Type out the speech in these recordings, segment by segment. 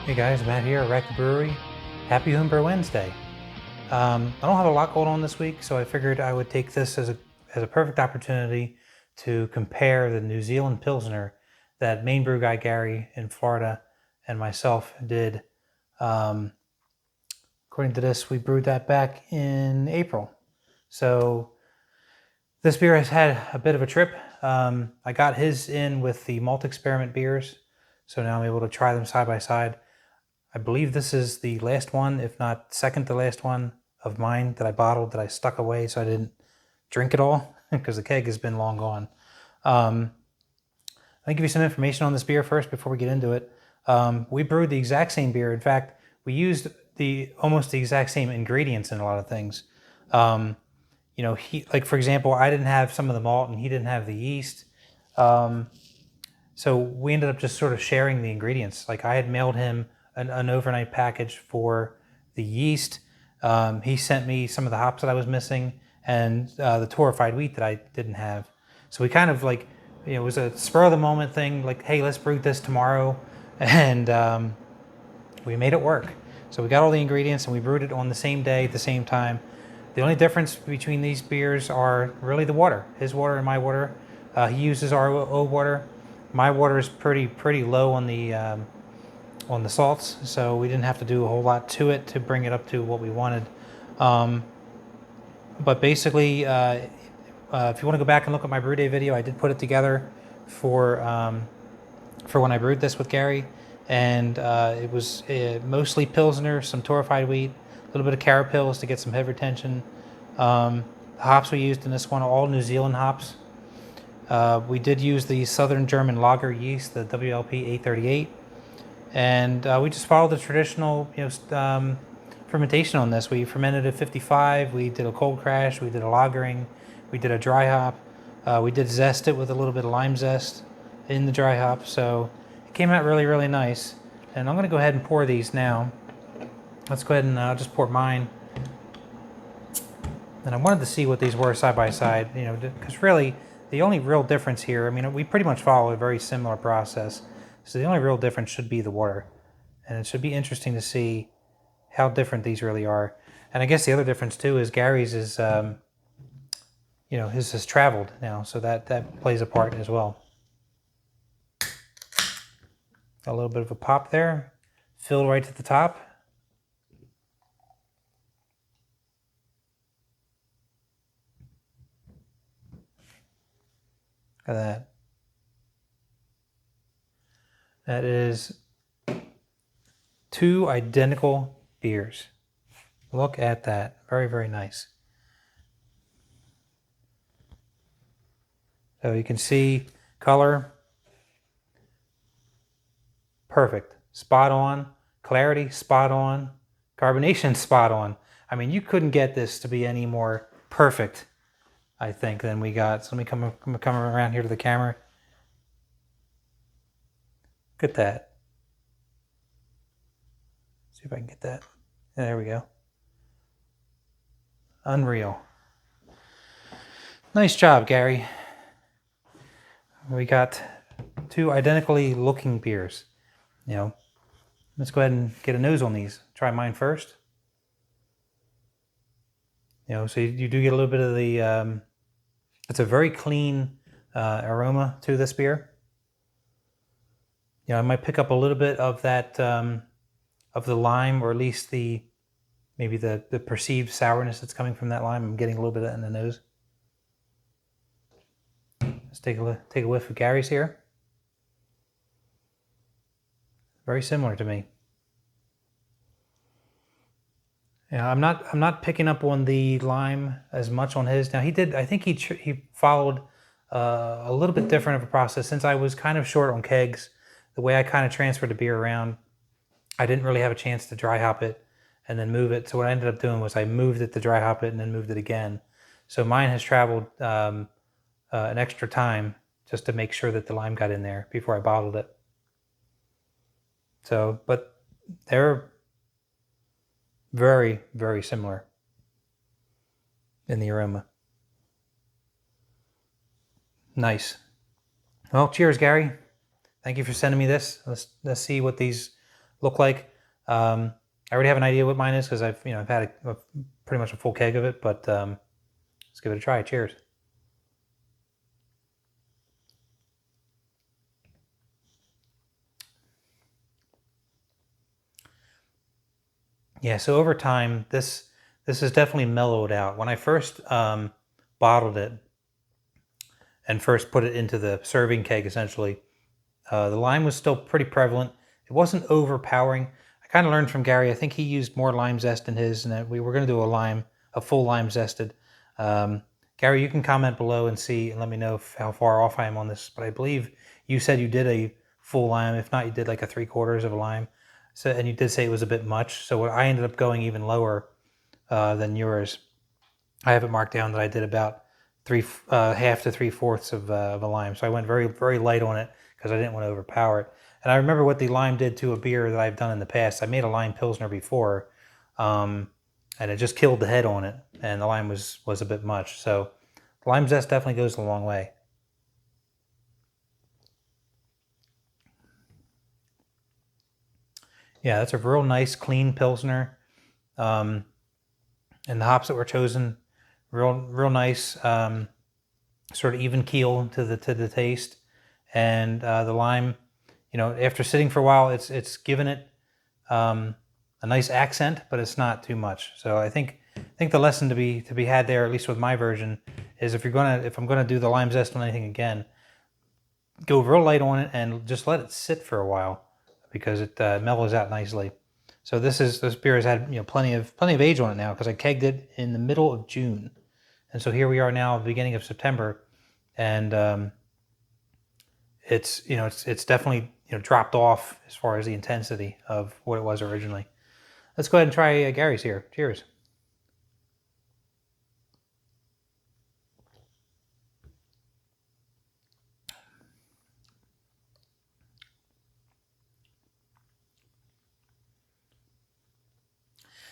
Hey guys, Matt here at the Brewery. Happy Homebrew Wednesday. I don't have a lot going on this week, so I figured I would take this as a perfect opportunity to compare the New Zealand Pilsner that main brew guy Gary in Florida and myself did. Um, According to this, we brewed that back in April. So this beer has had a bit of a trip. I got his in with the malt experiment beers, so now I'm able to try them side by side. I believe this is the last one, if not second to last one of mine that I bottled that I stuck away so I didn't drink it all because the keg has been long gone. I'll give you some information on this beer first before we get into it. We brewed the exact same beer. In fact, we used almost the exact same ingredients in a lot of things. Like for example, I didn't have some of the malt and he didn't have the yeast. So we ended up just sort of sharing the ingredients. Like I had mailed him an overnight package for the yeast. He sent me some of the hops that I was missing and the torrefied wheat that I didn't have. So we kind of it was a spur of the moment thing. Like, hey, let's brew this tomorrow, and we made it work. So we got all the ingredients and we brewed it on the same day at the same time. The only difference between these beers are really the water. His water and my water. He uses RO water. My water is pretty low on the salts, so we didn't have to do a whole lot to it to bring it up to what we wanted. But basically, if you want to go back and look at my brew day video, I did put it together for when I brewed this with Gary, and it was mostly Pilsner, some torrefied wheat, a little bit of carapils to get some head retention. The hops we used in this one are all New Zealand hops. We did use the Southern German lager yeast, the WLP 838, and we just followed the traditional, fermentation on this. We fermented at 55. We did a cold crash. We did a lagering. We did a dry hop. We did zest it with a little bit of lime zest in the dry hop. So it came out really, really nice. And I'm going to go ahead and pour these now. Let's go ahead and I'll just pour mine. And I wanted to see what these were side by side, because really the only real difference here, I mean, we pretty much follow a very similar process. So the only real difference should be the water. And it should be interesting to see how different these really are. And I guess the other difference too is Gary's is, his has traveled now. So that plays a part as well. Got a little bit of a pop there, filled right to the top. Look at that. That is 2 identical beers. Look at that. Very, very nice. So you can see color. Perfect. Spot on. Clarity, spot on. Carbonation, spot on. I mean, you couldn't get this to be any more perfect, I think, than we got. So let me come around here to the camera. Look at that. See if I can get that. There we go. Unreal. Nice job, Gary. We got 2 identically looking beers. Let's go ahead and get a nose on these. Try mine first. So you do get a little bit of the, it's a very clean aroma to this beer. I might pick up a little bit of that, of the lime, or at least maybe the perceived sourness that's coming from that lime. I'm getting a little bit of that in the nose. Let's take a whiff of Gary's here. Very similar to me. Yeah, I'm not picking up on the lime as much on his. Now he did. I think he followed a little bit different of a process. Since I was kind of short on kegs, the way I kind of transferred the beer around, I didn't really have a chance to dry hop it and then move it. So what I ended up doing was I moved it to dry hop it and then moved it again. So mine has traveled an extra time just to make sure that the lime got in there before I bottled it. So, but they're very, very similar in the aroma. Nice. Well, cheers, Gary. Thank you for sending me this. Let's see what these look like. I already have an idea what mine is because I've had pretty much a full keg of it, but let's give it a try. Cheers. Yeah, so over time, this is definitely mellowed out. When I first bottled it and first put it into the serving keg, essentially, the lime was still pretty prevalent. It wasn't overpowering. I kind of learned from Gary. I think he used more lime zest in his, and we were going to do a full lime zested. Gary, you can comment below and see and let me know how far off I am on this. But I believe you said you did a full lime. If not, you did like a 3/4 of a lime. So, and you did say it was a bit much. So I ended up going even lower than yours. I have it marked down that I did about half to 3/4 of a lime. So I went very, very light on it because I didn't want to overpower it. And I remember what the lime did to a beer that I've done in the past. I made a lime Pilsner before, and it just killed the head on it, and the lime was a bit much. So lime zest definitely goes a long way. Yeah, that's a real nice, clean Pilsner. And the hops that were chosen, real nice, sort of even keel to the taste. And the lime, after sitting for a while, it's given it a nice accent, but it's not too much. So I think the lesson to be had there, at least with my version, is if I'm gonna do the lime zest on anything again, go real light on it and just let it sit for a while because it mellows out nicely. So this beer has had plenty of age on it now because I kegged it in the middle of June, and so here we are now, beginning of September, and it's definitely dropped off as far as the intensity of what it was originally. Let's go ahead and try Gary's here. Cheers.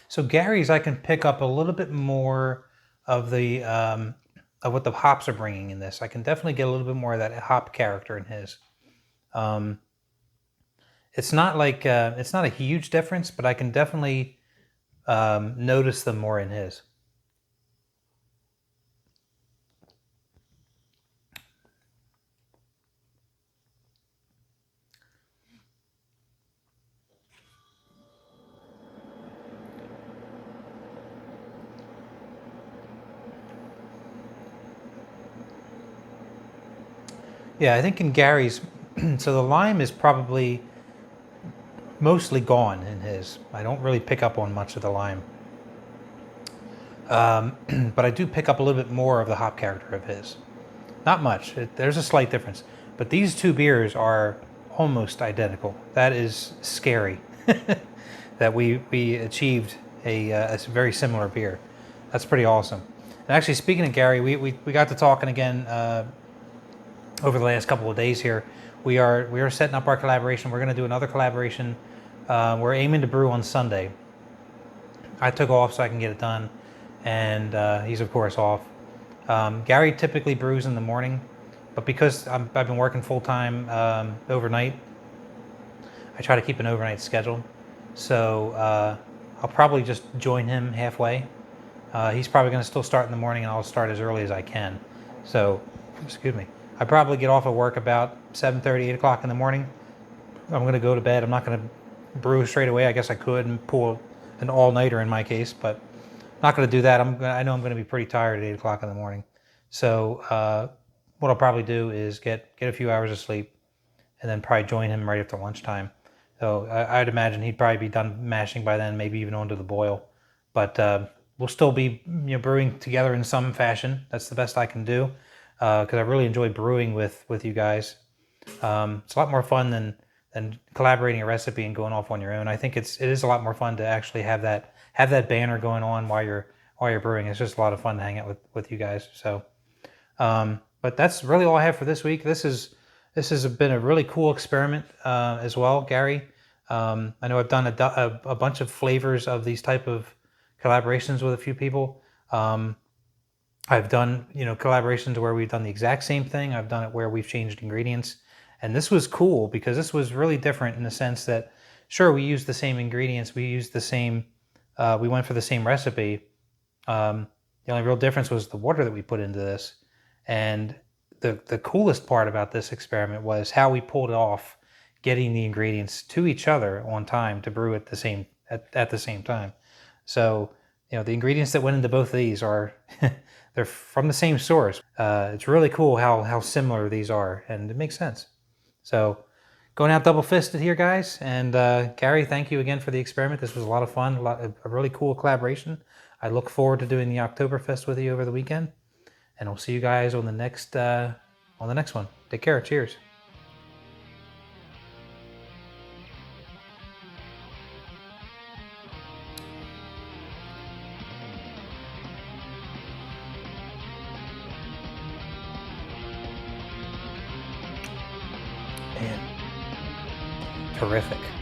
So Gary's, I can pick up a little bit more of the of what the hops are bringing in this. I can definitely get a little bit more of that hop character in his. It's not like it's not a huge difference, but I can definitely notice them more in his. Yeah, I think in Gary's, so the lime is probably mostly gone in his. I don't really pick up on much of the lime. But I do pick up a little bit more of the hop character of his. Not much. There's a slight difference. But these two beers are almost identical. That is scary that we achieved a very similar beer. That's pretty awesome. And actually, speaking of Gary, we got to talking again over the last couple of days here. We are setting up our collaboration. We're going to do another collaboration. We're aiming to brew on Sunday. I took off so I can get it done, and he's of course off. Gary typically brews in the morning, but because I've been working full time overnight, I try to keep an overnight schedule. So I'll probably just join him halfway. He's probably going to still start in the morning, and I'll start as early as I can. So, excuse me. I probably get off of work about 7:30, 8 o'clock in the morning. I'm going to go to bed. I'm not going to brew straight away. I guess I could and pull an all-nighter in my case, but I'm not going to do that. I know I'm going to be pretty tired at 8 o'clock in the morning. So what I'll probably do is get a few hours of sleep and then probably join him right after lunchtime. So I'd imagine he'd probably be done mashing by then, maybe even onto the boil. But we'll still be brewing together in some fashion. That's the best I can do because I really enjoy brewing with you guys. It's a lot more fun than collaborating a recipe and going off on your own. I think it is a lot more fun to actually have that banner going on while you're brewing. It's just a lot of fun to hang out with you guys. So, but that's really all I have for this week. This has been a really cool experiment as well, Gary. I know I've done a bunch of flavors of these type of collaborations with a few people. I've done collaborations where we've done the exact same thing. I've done it where we've changed ingredients, and this was cool because this was really different in the sense that sure, we used the same ingredients, we used the same, we went for the same recipe. The only real difference was the water that we put into this. And the coolest part about this experiment was how we pulled it off, getting the ingredients to each other on time to brew at the same time. So, the ingredients that went into both of these are they're from the same source. It's really cool how similar these are, and it makes sense. So, going out double fisted here, guys. And Gary, thank you again for the experiment. This was a lot of fun, a really cool collaboration. I look forward to doing the Oktoberfest with you over the weekend, and we'll see you guys on the next one. Take care. Cheers. Man, terrific.